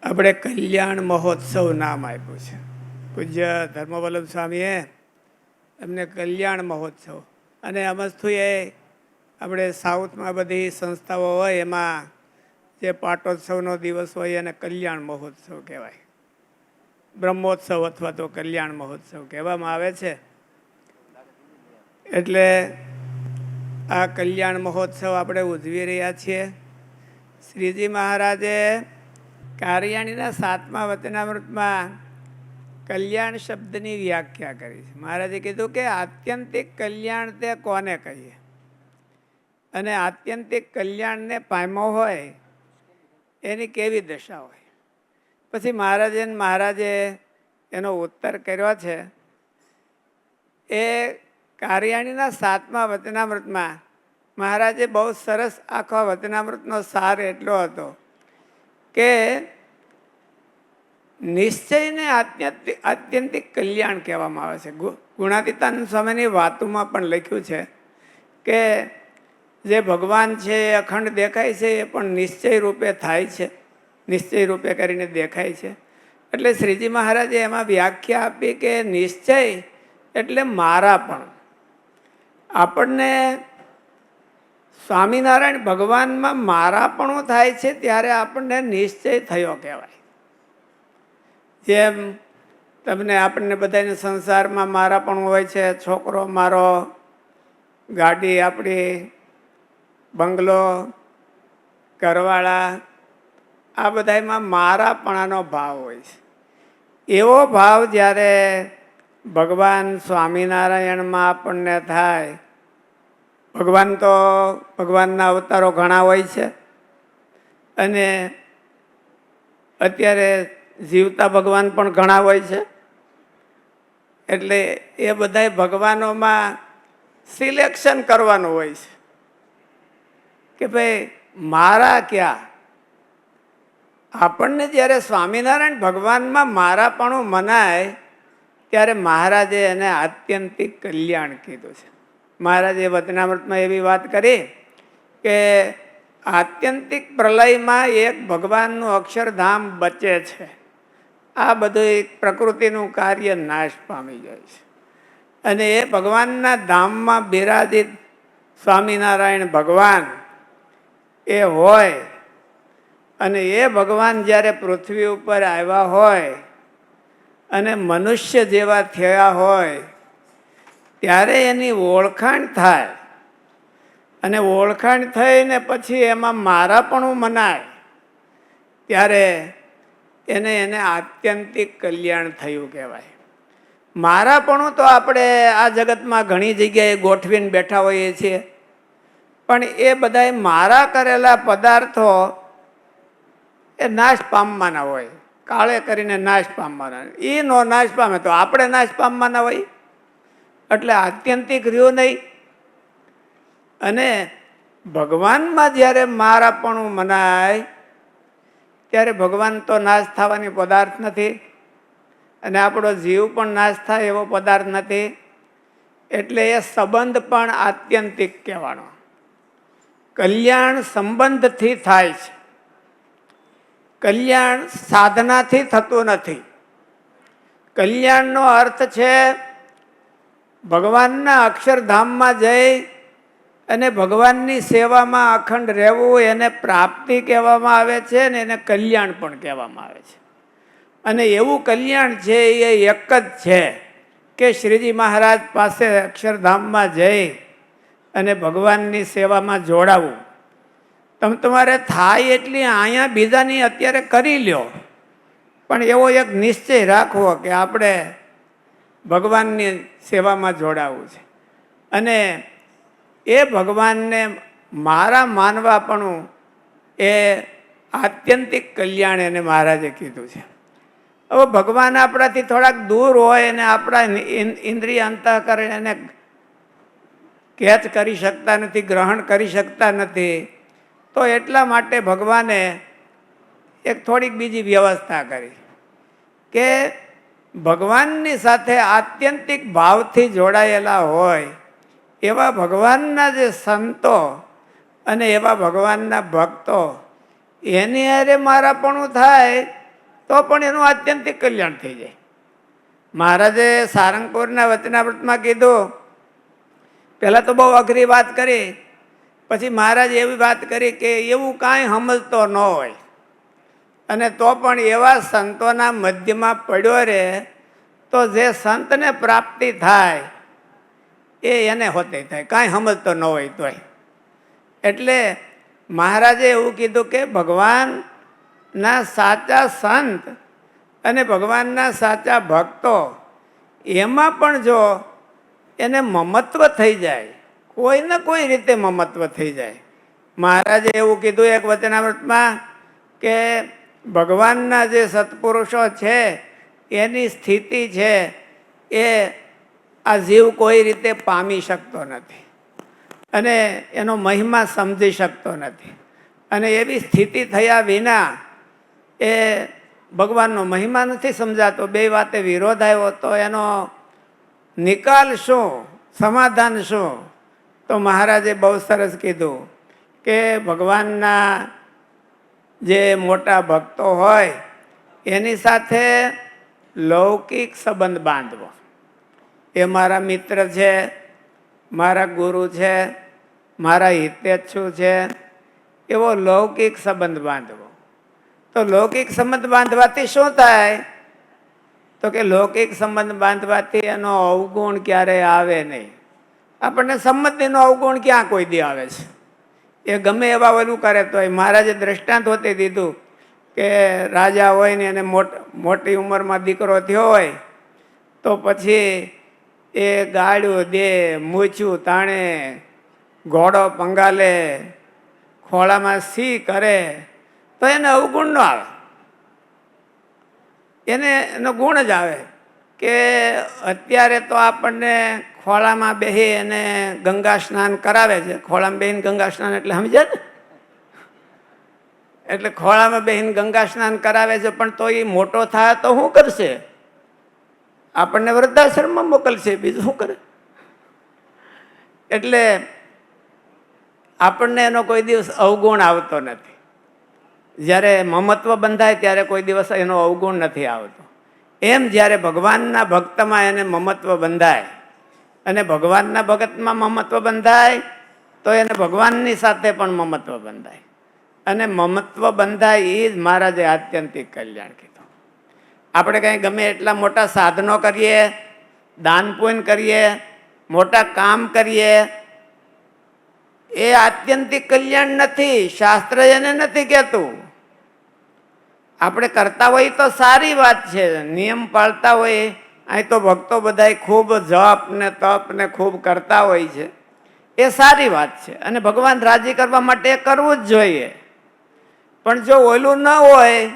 આપણે કલ્યાણ મહોત્સવ નામ આપ્યું છે. પૂજ્ય ધર્મવલ્લભ સ્વામીએ એમને કલ્યાણ મહોત્સવ, અને અમસ્તુ એ આપણે સાઉથમાં બધી સંસ્થાઓ હોય એમાં જે પાટોત્સવનો દિવસ હોય એને કલ્યાણ મહોત્સવ કહેવાય. બ્રહ્મોત્સવ અથવા તો કલ્યાણ મહોત્સવ કહેવામાં આવે છે. એટલે આ કલ્યાણ મહોત્સવ આપણે ઉજવી રહ્યા છીએ. શ્રીજી મહારાજે કાર્યાણીના 7મા વચનામૃતમાં કલ્યાણ શબ્દની વ્યાખ્યા કરી છે. મહારાજે કીધું કે આત્યંતિક કલ્યાણ તે કોને કહીએ, અને આત્યંતિક કલ્યાણને પામ્યો હોય એની કેવી દશા હોય. પછી મહારાજે એનો ઉત્તર કર્યો છે. એ કાર્યાણીના 7મા વચનામૃતમાં મહારાજે બહુ સરસ આખા વચનામૃતનો સાર એટલો હતો કે નિશ્ચયને આત્યંતિક કલ્યાણ કહેવામાં આવે છે. ગુણાતીતાનંદ સ્વામીની વાતોમાં પણ લખ્યું છે કે જે ભગવાન છે એ અખંડ દેખાય છે, એ પણ નિશ્ચય રૂપે થાય છે, નિશ્ચય રૂપે કરીને દેખાય છે. એટલે શ્રીજી મહારાજે એમાં વ્યાખ્યા આપી કે નિશ્ચય એટલે મારા પણ. આપણને સ્વામિનારાયણ ભગવાનમાં મારાપણું થાય છે ત્યારે આપણને નિશ્ચય થયો કહેવાય. જેમ આપણને બધાને સંસારમાં મારાપણું હોય છે, છોકરો મારો, ગાડી આપણી, બંગલો, ઘરવાળા, આ બધામાં મારાપણાનો ભાવ હોય છે. એવો ભાવ જ્યારે ભગવાન સ્વામિનારાયણમાં આપણને થાય, ભગવાનના અવતારો ઘણા હોય છે, અને અત્યારે જીવતા ભગવાન પણ ઘણા હોય છે. એટલે એ બધા ભગવાનોમાં સિલેક્શન કરવાનું હોય છે કે ભાઈ મારા ક્યાં. આપણને જ્યારે સ્વામિનારાયણ ભગવાનમાં મારાપણું મનાય ત્યારે મહારાજે એને આત્યંતિક કલ્યાણ કીધું છે. મહારાજે વચનામૃતમાં એવી વાત કરી કે આત્યંતિક પ્રલયમાં એક ભગવાનનું અક્ષરધામ બચે છે. આ બધું પ્રકૃતિનું કાર્ય નાશ પામી જાય છે, અને એ ભગવાનના ધામમાં બિરાજિત સ્વામિનારાયણ ભગવાન એ હોય, અને એ ભગવાન જ્યારે પૃથ્વી ઉપર આવ્યા હોય અને મનુષ્ય જેવા થયા હોય ત્યારે એની ઓળખાણ થાય, અને ઓળખાણ થઈને પછી એમાં મારાપણું મનાય ત્યારે એને આત્યંતિક કલ્યાણ થયું કહેવાય. મારાપણું તો આપણે આ જગતમાં ઘણી જગ્યાએ ગોઠવીને બેઠા હોઈએ છીએ, પણ એ બધા મારા કરેલા પદાર્થો એ નાશ પામવાના હોય, કાળે કરીને નાશ પામવાના. એ નો નાશ પામે તો આપણે નાશ પામવાના હોય, એટલે આત્યંતિક રહ્યું નહીં. અને ભગવાનમાં જ્યારે મારાપણું મનાય ત્યારે ભગવાન તો નાશ થવાની પદાર્થ નથી, અને આપણો જીવ પણ નાશ થાય એવો પદાર્થ નથી. એટલે એ સંબંધ પણ આત્યંતિક કહેવાનો. કલ્યાણ સંબંધથી થાય છે, કલ્યાણ સાધનાથી થતું નથી. કલ્યાણનો અર્થ છે ભગવાનના અક્ષરધામમાં જઈ અને ભગવાનની સેવામાં અખંડ રહેવું. એને પ્રાપ્તિ કહેવામાં આવે છે, ને એને કલ્યાણ પણ કહેવામાં આવે છે. અને એવું કલ્યાણ છે એ એક જ છે કે શ્રીજી મહારાજ પાસે અક્ષરધામમાં જઈ અને ભગવાનની સેવામાં જોડાવું. તમારે થાય એટલી અહીંયા બીજાની અત્યારે કરી લ્યો, પણ એવો એક નિશ્ચય રાખવો કે આપણે ભગવાનની સેવામાં જોડાવું છે. અને એ ભગવાનને મારા માનવાપણું એ આત્યંતિક કલ્યાણ એને મહારાજે કીધું છે. હવે ભગવાન આપણાથી થોડાક દૂર હોય અને આપણા ઇન્દ્રિય અંતઃકરણ એને કેચ કરી શકતા નથી, ગ્રહણ કરી શકતા નથી, તો એટલા માટે ભગવાને એક થોડીક બીજી વ્યવસ્થા કરી કે ભગવાનની સાથે આત્યંતિક ભાવથી જોડાયેલા હોય એવા ભગવાનના જે સંતો અને એવા ભગવાનના ભક્તો એની હારે મારાપણું થાય તો પણ એનું આત્યંતિક કલ્યાણ થઈ જાય. મહારાજે સારંગપુરના વચનામૃતમાં કીધું, પહેલાં તો બહુ અઘરી વાત કરી, પછી મહારાજે એવી વાત કરી કે એવું કાંઈ સમજતો ન હોય અને તો પણ એવા સંતોના મધ્યમાં પડ્યો રહે તો જે સંતને પ્રાપ્તિ થાય એ એને હોતે થાય, કાંઈ સમજતો ન હોય તોય. એટલે મહારાજે એવું કીધું કે ભગવાનના સાચા સંત અને ભગવાનના સાચા ભક્તો એમાં પણ જો એને મમત્વ થઈ જાય, કોઈને કોઈ રીતે મમત્વ થઈ જાય. મહારાજે એવું કીધું એક વચનામૃતમાં કે ભગવાનના જે સત્પુરુષો છે એની સ્થિતિ છે એ આ જીવ કોઈ રીતે પામી શકતો નથી અને એનો મહિમા સમજી શકતો નથી. અને એવી સ્થિતિ થયા વિના એ ભગવાનનો મહિમા નથી સમજાતો, બે વાતે વિરોધ આવ્યો તો એનો નિકાલ શું, સમાધાન શું? તો મહારાજે બહુ સરસ કીધું કે ભગવાનના જે મોટા ભક્તો હોય એની સાથે લૌકિક સંબંધ બાંધવો. એ મારા મિત્ર છે, મારા ગુરુ છે, મારા હિતેચ્છુ છે, એવો લૌકિક સંબંધ બાંધવો. તો લૌકિક સંબંધ બાંધવાથી શું થાય? તો કે લૌકિક સંબંધ બાંધવાથી એનો અવગુણ ક્યારેય આવે નહીં. આપણને સંમતિનો અવગુણ ક્યાં કોઈ દી આવે છે? એ ગમે એવા ઓલું કરે તો મહારાજે દ્રષ્ટાંત હોતી દીધું કે રાજા હોય ને એને મોટી ઉંમરમાં દીકરો થયો હોય તો પછી એ ગાળ્યું દે, મૂછ્યું તાણે, ઘોડો પંગાલે, ખોળામાં સી કરે તો એને અવગુણ ન આવે, એને એનો ગુણ જ આવે. કે અત્યારે તો આપણને ખોળામાં બેસી અને ગંગા સ્નાન કરાવે છે. ખોળામાં બેસીને ગંગા સ્નાન એટલે સમજે ને, એટલે ખોળામાં બેસીને ગંગા સ્નાન કરાવે છે, પણ તો એ મોટો થાય તો શું કરશે? આપણને વૃદ્ધાશ્રમમાં મોકલશે, બીજું શું કરે? એટલે આપણને એનો કોઈ દિવસ અવગુણ આવતો નથી. જ્યારે મમત્વ બંધાય ત્યારે કોઈ દિવસ એનો અવગુણ નથી આવતો. એમ જ્યારે ભગવાનના ભક્તમાં એને મમત્વ બંધાય અને ભગવાનના ભગતમાં મમત્વ બંધાય તો એને ભગવાનની સાથે પણ મમત્વ બંધાય. અને મમત્વ બંધાય એ જ મહારાજે આત્યંતિક કલ્યાણ કીધું. આપણે કંઈ ગમે એટલા મોટા સાધનો કરીએ, દાન પુણ્ય કરીએ, મોટા કામ કરીએ, એ આત્યંતિક કલ્યાણ નથી. શાસ્ત્ર એને નથી કહેતું. આપણે કરતા હોય તો સારી વાત છે, નિયમ પાળતા હોય. અહીં તો ભક્તો બધા ખૂબ જપ ને તપ ને ખૂબ કરતા હોય છે, એ સારી વાત છે અને ભગવાન રાજી કરવા માટે કરવું જ જોઈએ. પણ જો ઓલું ન હોય,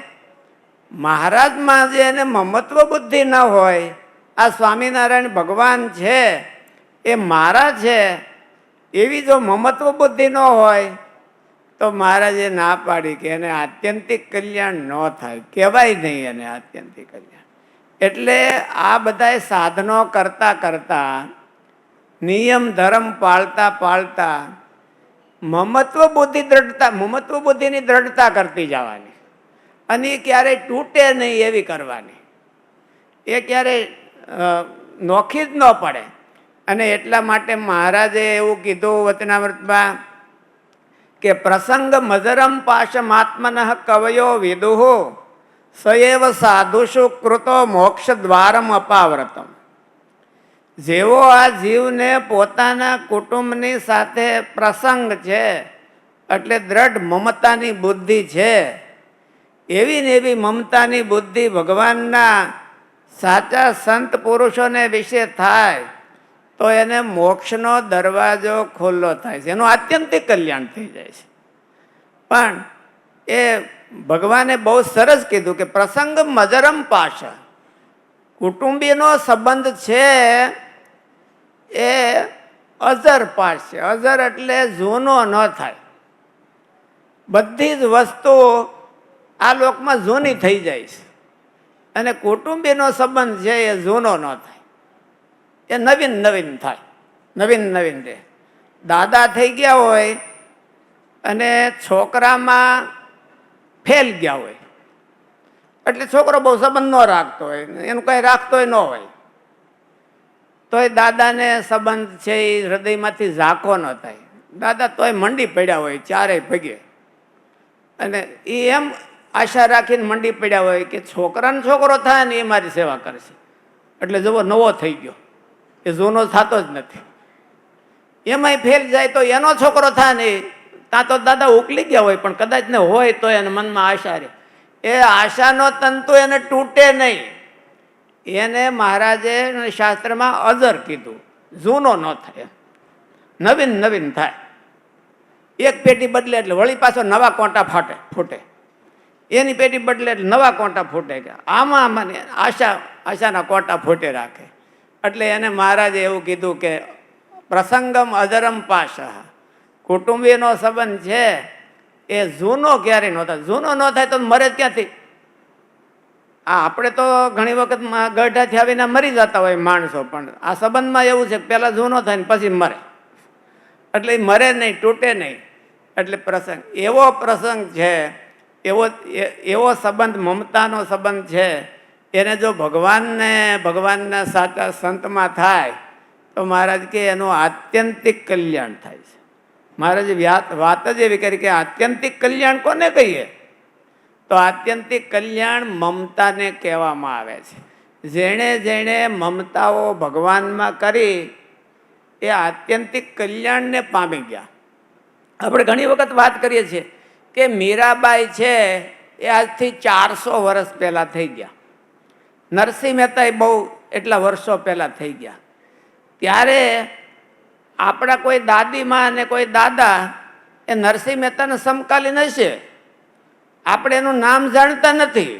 મહારાજમાં જે એને મમત્વ બુદ્ધિ ન હોય, આ સ્વામિનારાયણ ભગવાન છે એ મારા છે એવી જો મમત્વ બુદ્ધિ ન હોય તો મહારાજે ના પાડી કે એને આત્યંતિક કલ્યાણ ન થાય, કહેવાય નહીં એને આત્યંતિક કલ્યાણ. એટલે આ બધા સાધનો કરતા કરતા, નિયમ ધર્મ પાળતા પાળતા મમત્વ બુદ્ધિની દ્રઢતા કરતી જવાની અને એ ક્યારેય તૂટે નહીં એવી કરવાની. એ ક્યારેય નોખી જ ન પડે. અને એટલા માટે મહારાજે એવું કીધું વચનામૃતમાં કે પ્રસંગ મજરમ પાશમાત્મન કવયો વિદુહુ સએવ સાધુષુ કૃતો મોક્ષ દ્વારમ અપાવ્રતમ. જેવો આ જીવને પોતાના કુટુંબની સાથે પ્રસંગ છે એટલે દ્રઢ મમતાની બુદ્ધિ છે, એવી ને એવી મમતાની બુદ્ધિ ભગવાનના સાચા સંત પુરુષોને વિશે થાય તો એને મોક્ષનો દરવાજો ખુલ્લો થાય છે, એનું આત્યંતિક કલ્યાણ થઈ જાય છે. પણ એ ભગવાને બહુ સરસ કીધું કે પ્રસંગ મજરમ પાશ, કુટુંબીનો સંબંધ છે એ અજર પાશ છે. અજર એટલે જૂનો ન થાય. બધી જ વસ્તુ આ લોકમાં જૂની થઈ જાય છે અને કુટુંબીનો સંબંધ છે એ જૂનો ન થાય, એ નવીન નવીન થાય, નવીન નવીન રહે. દાદા થઈ ગયા હોય અને છોકરામાં ફેલ ગયા હોય એટલે છોકરો બહુ સંબંધ ન રાખતો હોય, એનું કંઈ રાખતો ન હોય, તો એ દાદાને સંબંધ છે એ હૃદયમાંથી ઝાંખો ન થાય. દાદા તોય મંડી પડ્યા હોય ચારેય ભગે, અને એ એમ આશા રાખીને મંડી પડ્યા હોય કે છોકરાને છોકરો થાય ને એ મારી સેવા કરશે. એટલે જવો નવો થઈ ગયો, એ જૂનો થતો જ નથી. એમાંય ફેલ જાય તો એનો છોકરો થાય ને ત્યાં તો દાદા ઉકલી ગયા હોય, પણ કદાચ ને હોય તો એને મનમાં આશા રહે. એ આશાનો તંતુ એને તૂટે નહીં. એને મહારાજે શાસ્ત્રમાં અજર કીધું, જૂનો ન થાય, નવીન નવીન થાય. એક પેટી બદલે એટલે વળી પાછો નવા કોંટા ફૂટે, એની પેટી બદલે એટલે નવા કોંટા ફૂટે. આમાં મને આશાના કોંટા ફૂટે રાખે. એટલે એને મહારાજે એવું કીધું કે પ્રસંગમ અજરમ પાશા, કુટુંબીનો સંબંધ છે એ જૂનો ક્યારેય ન થાય. જૂનો ન થાય તો મરે ક્યાંથી? આપણે તો ઘણી વખત ગઢાથી આવીને મરી જતા હોય માણસો, પણ આ સંબંધમાં એવું છે પહેલાં જૂનો થાય ને પછી મરે. એટલે એ મરે નહીં, તૂટે નહીં. એટલે પ્રસંગ એવો પ્રસંગ છે, એવો સંબંધ મમતાનો સંબંધ છે. એને જો ભગવાનના સાચા સંતમાં થાય તો મહારાજ કે એનું આત્યંતિક કલ્યાણ થાય છે. મહારાજે વાત જ એવી કરી કે આત્યંતિક કલ્યાણ કોને કહીએ? તો આત્યંતિક કલ્યાણ મમતાને કહેવામાં આવે છે. જેણે જેણે મમતાઓ ભગવાનમાં કરી એ આત્યંતિક કલ્યાણને પામી ગયા. આપણે ઘણી વખત વાત કરીએ છીએ કે મીરાબાઈ છે એ આજથી 400 વર્ષ પહેલાં થઈ ગયા. નરસિંહ મહેતા એ બહુ એટલા વર્ષો પહેલાં થઈ ગયા. ત્યારે આપણા કોઈ દાદીમાં અને કોઈ દાદા એ નરસિંહ મહેતાને સમકાલીન હશે. આપણે એનું નામ જાણતા નથી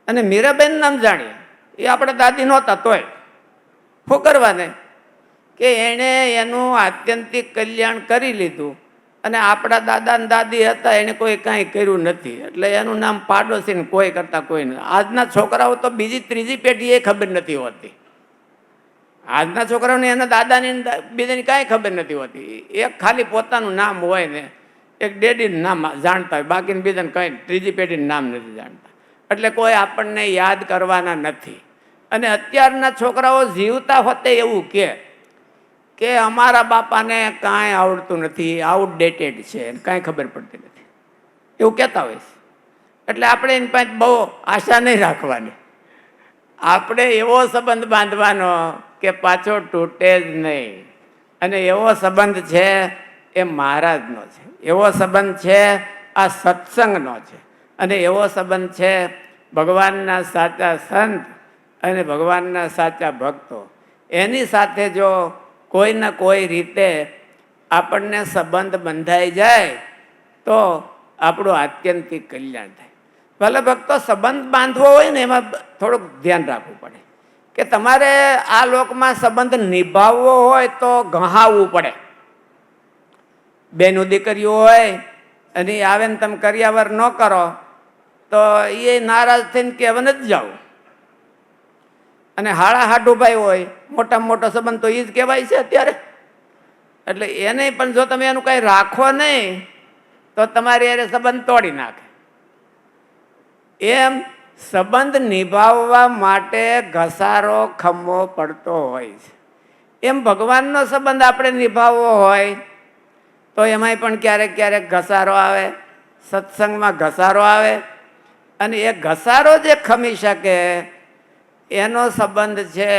અને મીરાબેન નામ જાણીએ. એ આપણા દાદી નહોતા તોય શું કરવાને કે એણે એનું આત્યંતિક કલ્યાણ કરી લીધું. અને આપણા દાદા ને દાદી હતા એને કોઈ કાંઈ કર્યું નથી, એટલે એનું નામ પાડોશી ને કોઈ કરતા કોઈ નથી. આજના છોકરાઓ તો બીજી ત્રીજી પેઢી એ ખબર નથી હોતી. આજના છોકરાઓને એના દાદાની બીજાની કાંઈ ખબર નથી હોતી. એક ખાલી પોતાનું નામ હોય ને એક ડેડીનું નામ જાણતા હોય, બાકીને બીજાને કંઈ ત્રીજી પેઢીનું નામ નથી જાણતા. એટલે કોઈ આપણને યાદ કરવાના નથી. અને અત્યારના છોકરાઓ જીવતા હોતે એવું કે અમારા બાપાને કાંઈ આવડતું નથી, આઉટડેટેડ છે, કાંઈ ખબર પડતી નથી, એવું કહેતા હોય છે. એટલે આપણે એની પાસે બહુ આશા નહીં રાખવાની. આપણે એવો સંબંધ બાંધવાનો કે પાછો તૂટે જ નહીં. અને એવો સંબંધ છે એ મહારાજનો છે, એવો સંબંધ છે આ સત્સંગનો છે, અને એવો સંબંધ છે ભગવાનના સાચા સંત અને ભગવાનના સાચા ભક્તો. એની સાથે જો કોઈને કોઈ રીતે આપણને સંબંધ બંધાઈ જાય તો આપણું આત્યંતિક કલ્યાણ થાય. ભલે ભક્તો સંબંધ બાંધવો હોય ને એમાં થોડુંક ધ્યાન રાખવું પડે કે તમારે આ લોકમાં સંબંધ નિભાવવો હોય તો ગહાવવું પડે. બેનું દીકરીઓ હોય અને આવે ને તમે કરિયાવર ન કરો તો એ નારાજ થઈને કહેવાને જ જાઓ. અને હાડા હાડુભાઈ હોય મોટામાં મોટો સંબંધ તો એ જ કહેવાય છે અત્યારે. એટલે એને પણ જો તમે એનું કંઈ રાખો નહીં તો તમારી એને સંબંધ તોડી નાખે. એમ સંબંધ નિભાવવા માટે ઘસારો ખમવો પડતો હોય છે. એમ ભગવાનનો સંબંધ આપણે નિભાવવો હોય તો એમાંય પણ ક્યારેક ક્યારેક ઘસારો આવે, સત્સંગમાં ઘસારો આવે. અને એ ઘસારો જે ખમી શકે એનો સંબંધ છે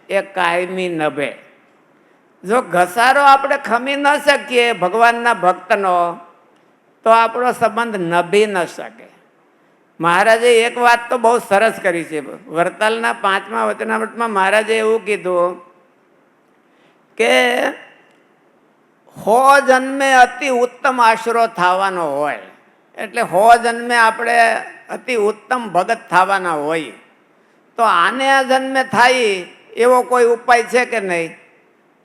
એ કાયમી નભે. જો ઘસારો આપણે ખમી ન શકીએ ભગવાનના ભક્તનો તો આપણો સંબંધ નભી ન શકે. મહારાજે એક વાત તો બહુ સરસ કરી છે. વરતાલના 5મા વચનામૃતમાં મહારાજે એવું કીધું કે 100 જન્મે અતિ ઉત્તમ આશરો થવાનો હોય, એટલે 100 જન્મે આપણે અતિ ઉત્તમ ભગત થવાના હોય, તો આને આ જન્મે થાય એવો કોઈ ઉપાય છે કે નહીં?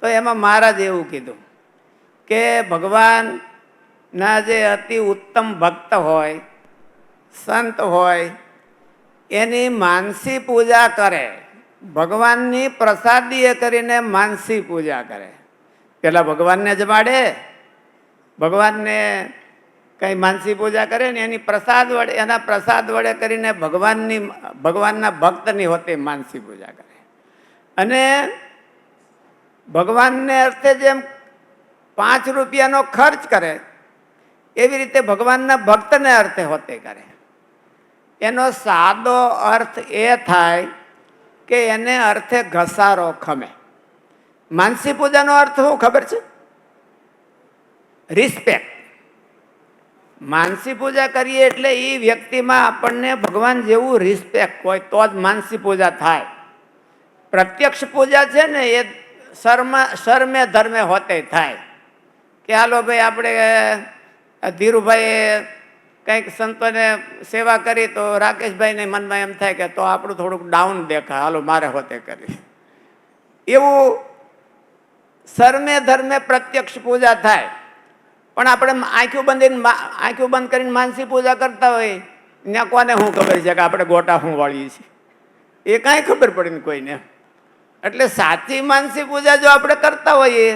તો એમાં મહારાજે એવું કીધું કે ભગવાનના જે અતિ ઉત્તમ ભક્ત હોય, સંત હોય, એની માનસી પૂજા કરે, ભગવાનની પ્રસાદીએ કરીને માનસી પૂજા કરે. પેલા ભગવાનને જમાડે, ભગવાનને કંઈ માનસી પૂજા કરે ને એની પ્રસાદ વડે, એના પ્રસાદ વડે કરીને ભગવાનના ભક્તની હોતી માનસી પૂજા કરે. અને ભગવાનને અર્થે જેમ 5 રૂપિયાનો ખર્ચ કરે એવી રીતે ભગવાનના ભક્તને અર્થે હોતે કરે. એનો સાદો અર્થ એ થાય કે એને અર્થે ઘસારો ખમે. માનસી પૂજાનો અર્થ શું ખબર છે? રિસ્પેક્ટ. માનસી પૂજા કરીએ એટલે એ વ્યક્તિમાં આપણને ભગવાન જેવું રિસ્પેક્ટ હોય તો જ માનસી પૂજા થાય. પ્રત્યક્ષ પૂજા છે ને એ શર્મે ધર્મે હોતે થાય કે હાલો ભાઈ આપણે ધીરુભાઈએ કંઈક સંતોને સેવા કરી તો રાકેશભાઈને મનમાં એમ થાય કે તો આપણું થોડુંક ડાઉન દેખાય, હાલો મારે હોતે કરી. એવું શર્મે ધર્મે પ્રત્યક્ષ પૂજા થાય. પણ આપણે આંખું બંધ કરીને માનસી પૂજા કરતા હોય ત્યાં કોને શું ખબર છે કે આપણે ગોટા શું વાળીએ છીએ? એ કાંઈ ખબર પડે ને કોઈને. એટલે સાચી માનસી પૂજા જો આપણે કરતા હોઈએ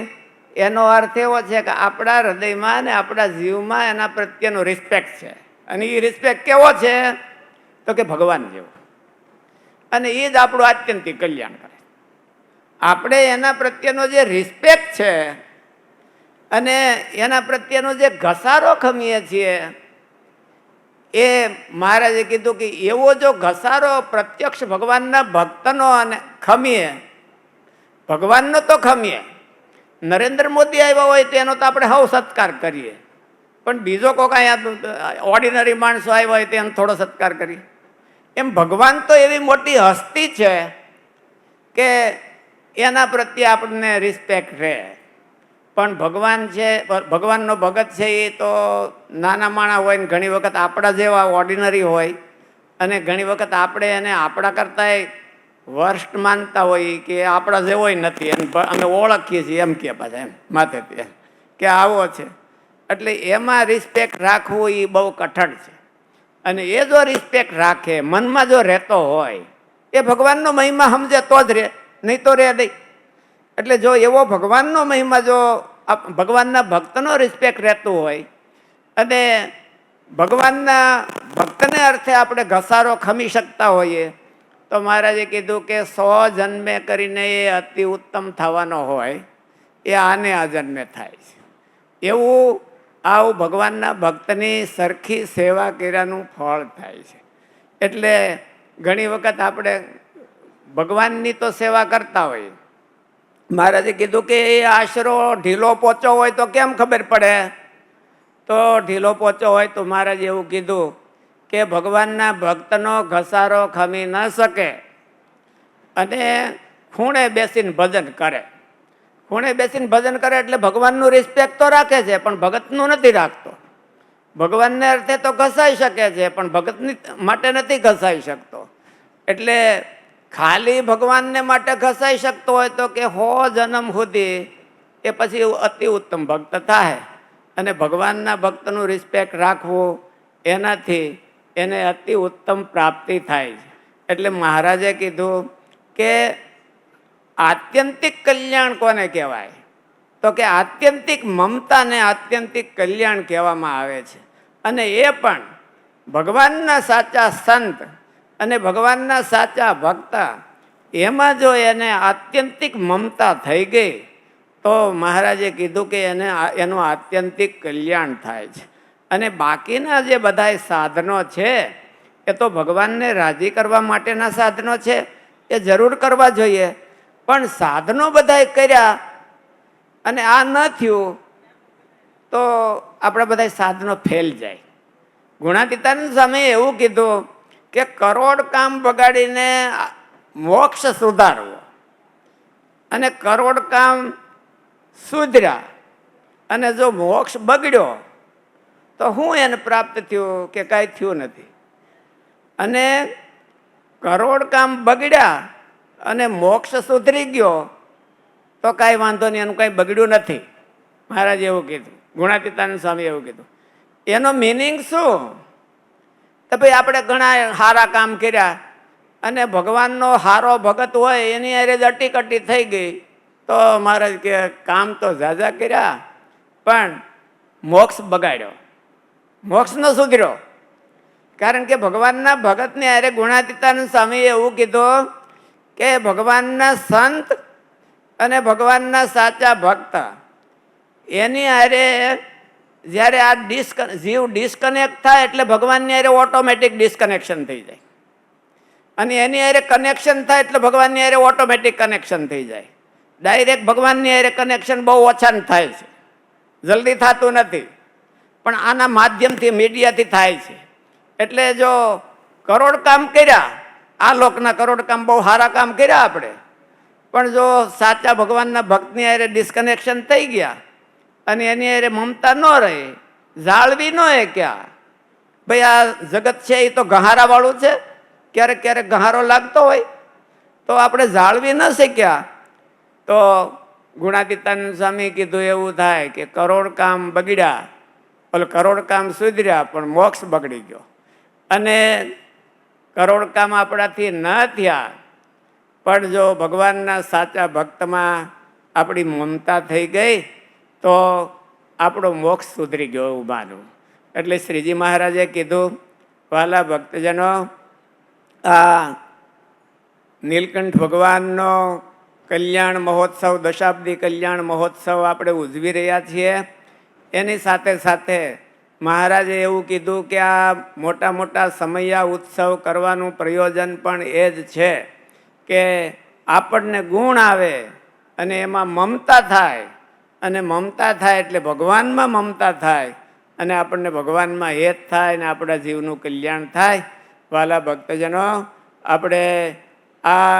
એનો અર્થ એવો છે કે આપણા હૃદયમાં અને આપણા જીવમાં એના પ્રત્યેનો રિસ્પેક્ટ છે. અને એ રિસ્પેક્ટ કેવો છે તો કે ભગવાન જેવો. અને એ જ આપણું આત્યંતિક કલ્યાણ કરે. આપણે એના પ્રત્યેનો જે રિસ્પેક્ટ છે અને એના પ્રત્યેનો જે ઘસારો ખમીએ છીએ એ મહારાજે કીધું કે એવો જો ઘસારો પ્રત્યક્ષ ભગવાનના ભક્તનો અને ખમીએ, ભગવાનનો તો ખમીએ. નરેન્દ્ર મોદી આવ્યા હોય તો એનો તો આપણે સૌ સત્કાર કરીએ, પણ બીજો કોઈ કાંઈ ઓર્ડિનરી માણસો આવ્યા હોય તો એનો થોડો સત્કાર કરીએ. એમ ભગવાન તો એવી મોટી હસ્તી છે કે એના પ્રત્યે આપણને રિસ્પેક્ટ રહે. પણ ભગવાન છે, ભગવાનનો ભગત છે એ તો નાના માણા હોય ને ઘણી વખત આપણા જેવા ઓર્ડિનરી હોય અને ઘણી વખત આપણે એને આપણા કરતાંય વર્સ્ટ માનતા હોય કે આપણા જેવોય નથી એમ અમે ઓળખીએ છીએ એમ કે પાછા એમ માથેથી કે આવો છે. એટલે એમાં રિસ્પેક્ટ રાખવું એ બહુ કઠણ છે. અને એ જો રિસ્પેક્ટ રાખે, મનમાં જો રહેતો હોય, એ ભગવાનનો મહિમા સમજે તો જ રહે, નહીં તો રહે નહીં. એટલે જો એવો ભગવાનનો મહિમા, જો ભગવાનના ભક્તનો રિસ્પેક્ટ રહેતું હોય અને ભગવાનના ભક્તને અર્થે આપણે ઘસારો ખમી શકતા હોઈએ તો મહારાજે કીધું કે 100 જન્મે કરીને એ અતિ ઉત્તમ થવાનો હોય એ આને આ જન્મે થાય છે. એવું આવું ભગવાનના ભક્તની સરખી સેવા કર્યાનું ફળ થાય છે. એટલે ઘણી વખત આપણે ભગવાનની તો સેવા કરતા હોઈએ. મહારાજે કીધું કે એ આશરો ઢીલો પોચો હોય તો કેમ ખબર પડે? તો ઢીલો પોચો હોય તો મહારાજે એવું કીધું કે ભગવાનના ભક્તનો ઘસારો ખમી ન શકે અને ખૂણે બેસીને ભજન કરે. ખૂણે બેસીને ભજન કરે એટલે ભગવાનનું રિસ્પેક્ટ તો રાખે છે પણ ભગતનું નથી રાખતો. ભગવાનને અર્થે તો ઘસાઈ શકે છે પણ ભગતની માટે નથી ઘસાઈ શકતો. એટલે ખાલી ભગવાનને માટે ઘસાઈ શકતો હોય તો કે 100 જન્મ સુધી એ પછી અતિ ઉત્તમ ભક્ત થાય. અને ભગવાનના ભક્તનું રિસ્પેક્ટ રાખવું એનાથી એને અતિ ઉત્તમ પ્રાપ્તિ થાય છે. એટલે મહારાજે કીધું કે આત્યંતિક કલ્યાણ કોને કહેવાય? તો કે આત્યંતિક મમતાને આત્યંતિક કલ્યાણ કહેવામાં આવે છે. અને એ પણ ભગવાનના સાચા સંત અને ભગવાનના સાચા ભક્ત એમાં જો એને આત્યંતિક મમતા થઈ ગઈ તો મહારાજે કીધું કે એનું આત્યંતિક કલ્યાણ થાય છે. અને બાકીના જે બધા સાધનો છે એ તો ભગવાનને રાજી કરવા માટેના સાધનો છે, એ જરૂર કરવા જોઈએ. પણ સાધનો બધા કર્યા અને આ ન થયું તો આપણા બધા સાધનો ફેલ જાય. ગુણાતીતાનંદ સ્વામીએ એવું કીધું કે કરોડ કામ બગાડીને મોક્ષ સુધારવો અને કરોડ કામ સુધર્યા અને જો મોક્ષ બગડ્યો તો શું એને પ્રાપ્ત થયું? કે કાંઈ થયું નથી. અને કરોડ કામ બગડ્યા અને મોક્ષ સુધરી ગયો તો કાંઈ વાંધો નહીં, એનું કાંઈ બગડ્યું નથી. મહારાજે એવું કીધું, ગુણાતીતાનંદ સ્વામી એવું કીધું. એનો મિનિંગ શું? તો ભાઈ આપણે ઘણા સારા કામ કર્યા અને ભગવાનનો સારો ભગત હોય એની હારે જ અટીકટી થઈ ગઈ તો મહારાજ કે કામ તો ઝાઝા કર્યા પણ મોક્ષ બગાડ્યો. મોક્ષ ન સુધર્યો. કારણ કે ભગવાનના ભગતને અરે ગુણાતીતાનંદ સ્વામીએ એવું કીધું કે ભગવાનના સંત અને ભગવાનના સાચા ભક્ત એની હારે જ્યારે આ જીવ ડિસ્કનેક્ટ થાય એટલે ભગવાનની હારે ઓટોમેટિક ડિસ્કનેક્શન થઈ જાય, અને એની હારે કનેક્શન થાય એટલે ભગવાનની હારે ઓટોમેટિક કનેક્શન થઈ જાય. ડાયરેક્ટ ભગવાનની હારે કનેક્શન બહુ ઓછા થાય છે, જલ્દી થતું નથી, પણ આના માધ્યમથી મીડિયાથી થાય છે. એટલે જો કરોડ કામ કર્યા, આ લોકના કરોડ કામ બહુ સારા કામ કર્યા આપણે, પણ જો સાચા ભગવાનના ભક્તની હારે ડિસ્કનેક્શન થઈ ગયા અને એની હારે મમતા ન રહી, જાળવી ન ક્યાં ભાઈ આ જગત છે એ તો ગહારાવાળું છે, ક્યારેક ક્યારેક ગહારો લાગતો હોય તો આપણે જાળવી ન શક્યા તો ગુણાતીતાનંદ સ્વામી કીધું એવું થાય કે કરોડ કામ બગડ્યા, ઓલે કરોડ કામ સુધર્યા પણ મોક્ષ બગડી ગયો. અને કરોડ કામ આપણાથી ન થયા પણ જો ભગવાનના સાચા ભક્તમાં આપણી મમતા થઈ ગઈ તો આપણો મોક્ષ સુધરી ગયો એવું માનું. એટલે શ્રીજી મહારાજે કીધું, વાલા ભક્તજનો, આ નીલકંઠ ભગવાનનો કલ્યાણ મહોત્સવ, દશાબ્દી કલ્યાણ મહોત્સવ આપણે ઉજવી રહ્યા છીએ. એની સાથે સાથે મહારાજે એવું કીધું કે આ મોટા મોટા સમયા ઉત્સવ કરવાનું પ્રયોજન પણ એ જ છે કે આપણને ગુણ આવે અને એમાં મમતા થાય, અને મમતા થાય એટલે ભગવાનમાં મમતા થાય અને આપણને ભગવાનમાં હેત થાય અને આપણા જીવનું કલ્યાણ થાય. વાલા ભક્તજનો, આપણે આ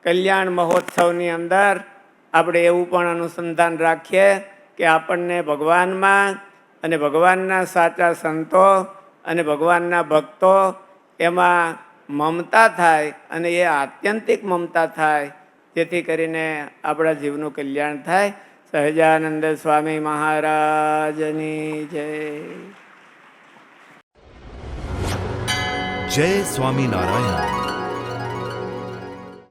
કલ્યાણ મહોત્સવની અંદર આપણે એવું પણ અનુસંધાન રાખીએ કે આપણને ભગવાનમાં અને ભગવાનના સાચા સંતો અને ભગવાનના ભક્તો એમાં મમતા થાય, અને એ આત્યંતિક મમતા થાય, જેથી કરીને આપણા જીવનું કલ્યાણ થાય. સહજાનંદ સ્વામી મહારાજની જય. જય સ્વામિનારાયણ.